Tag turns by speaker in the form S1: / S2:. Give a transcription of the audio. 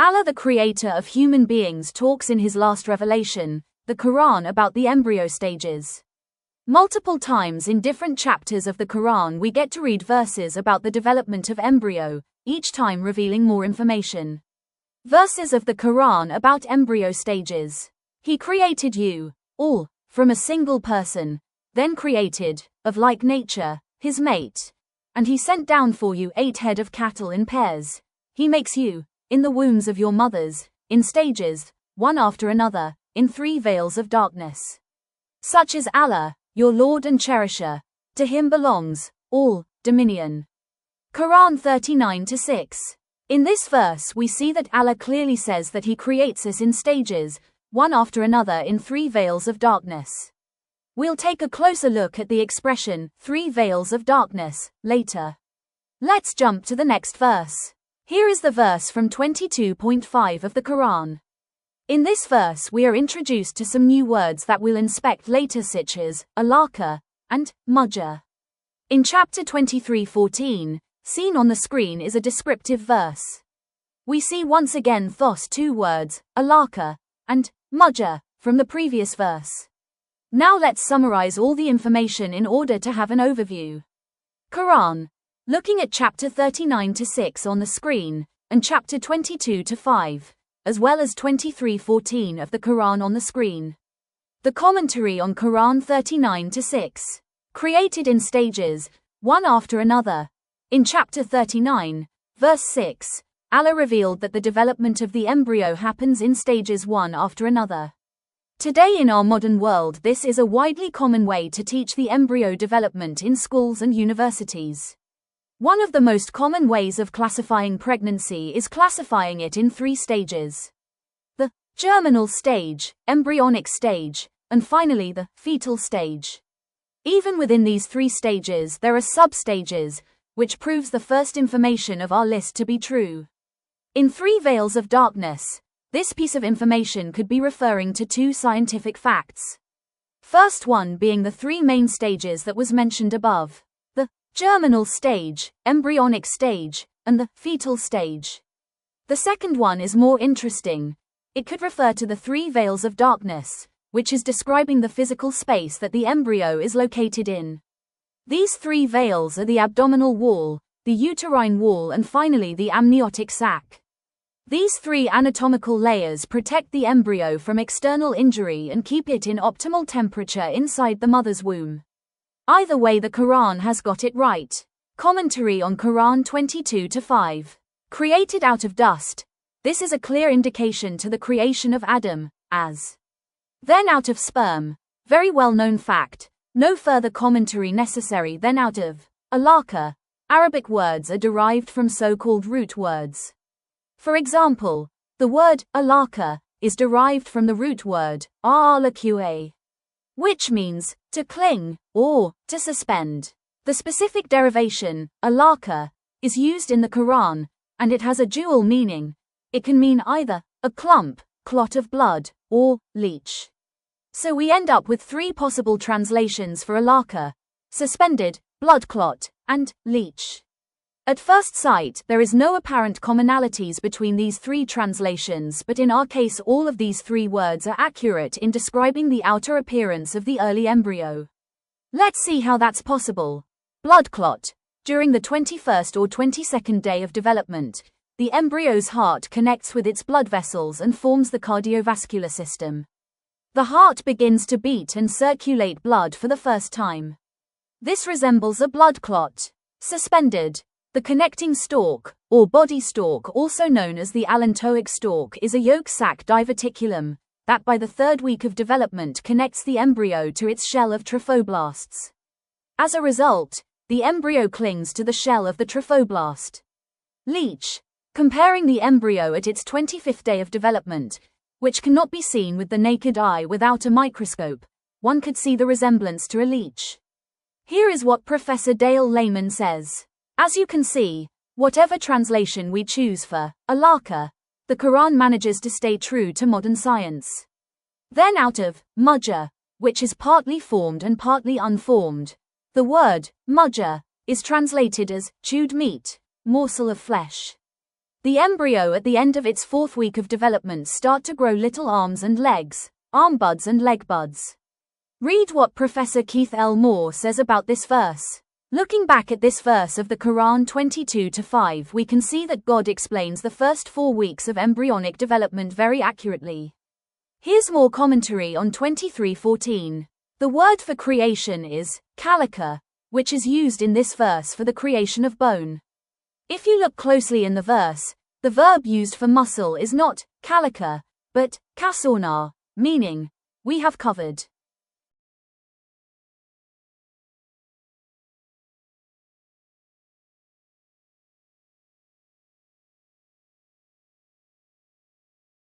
S1: Allah, the creator of human beings, talks in his last revelation, the Qur'an, about the embryo stages. Multiple times in different chapters of the Qur'an we get to read verses about the development of embryo, each time revealing more information. Verses of the Qur'an about embryo stages. He created you, all, from a single person, then created, of like nature, his mate. And he sent down for you 8 head of cattle in pairs. He makes you, in the wombs of your mothers, in stages, one after another, in 3 veils of darkness. Such is Allah, your Lord and Cherisher. To him belongs all dominion. Quran 39-6. In this verse we see that Allah clearly says that he creates us in stages, one after another, in 3 veils of darkness. We'll take a closer look at the expression, 3 veils of darkness, later. Let's jump to the next verse. Here is the verse from 22.5 of the Quran. In this verse we are introduced to some new words that we'll inspect later, such as alaqah and mudghah. In chapter 23:14, seen on the screen is a descriptive verse. We see once again those 2 words, alaqah and mudghah, from the previous verse. Now let's summarize all the information in order to have an overview. Quran. Looking at chapter 39-6 on the screen, and chapter 22-5, as well as 23:14 of the Quran on the screen. The commentary on Quran 39-6. Created in stages, one after another. In chapter 39, verse 6, Allah revealed that the development of the embryo happens in stages one after another. Today in our modern world, this is a widely common way to teach the embryo development in schools and universities. One of the most common ways of classifying pregnancy is classifying it in 3 stages. The germinal stage, embryonic stage, and finally the fetal stage. Even within these 3 stages there are sub-stages, which proves the first information of our list to be true. In 3 veils of darkness, this piece of information could be referring to 2 scientific facts. First one being the 3 main stages that was mentioned above. The germinal stage, embryonic stage, and the fetal stage. The second one is more interesting. It could refer to the 3 veils of darkness, which is describing the physical space that the embryo is located in. These 3 veils are the abdominal wall, the uterine wall, and finally the amniotic sac. These 3 anatomical layers protect the embryo from external injury and keep it in optimal temperature inside the mother's womb. Either way, the Quran has got it right. Commentary on Quran 22-5. Created out of dust. This is a clear indication to the creation of Adam, as then out of sperm. Very well known fact. No further commentary necessary. Then out of alaqah. Arabic words are derived from so-called root words. For example, the word alaqah is derived from the root word alaqah, which means to cling or to suspend. The specific derivation, alaqah, is used in the Quran, and it has a dual meaning. It can mean either a clump, clot of blood, or leech. So we end up with 3 possible translations for alaqah: suspended, blood clot, and leech. At first sight, there is no apparent commonalities between these 3 translations, but in our case all of these 3 words are accurate in describing the outer appearance of the early embryo. Let's see how that's possible. Blood clot. During the 21st or 22nd day of development, the embryo's heart connects with its blood vessels and forms the cardiovascular system. The heart begins to beat and circulate blood for the first time. This resembles a blood clot. Suspended. The connecting stalk, or body stalk, also known as the allantoic stalk, is a yolk sac diverticulum that by the 3rd week of development connects the embryo to its shell of trophoblasts. As a result, the embryo clings to the shell of the trophoblast. Leech. Comparing the embryo at its 25th day of development, which cannot be seen with the naked eye without a microscope, one could see the resemblance to a leech. Here is what Professor Dale Lehman says. As you can see, whatever translation we choose for alaqah, the Quran manages to stay true to modern science. Then out of mudghah, which is partly formed and partly unformed, the word mudghah is translated as chewed meat, morsel of flesh. The embryo at the end of its 4th week of development start to grow little arms and legs, arm buds and leg buds. Read what Professor Keith L. Moore says about this verse. Looking back at this verse of the Quran 22-5, we can see that God explains the first 4 weeks of embryonic development very accurately. Here's more commentary on 23:14. The word for creation is alaqah, which is used in this verse for the creation of bone. If you look closely in the verse, the verb used for muscle is not alaqah, but kasawna, meaning we have covered.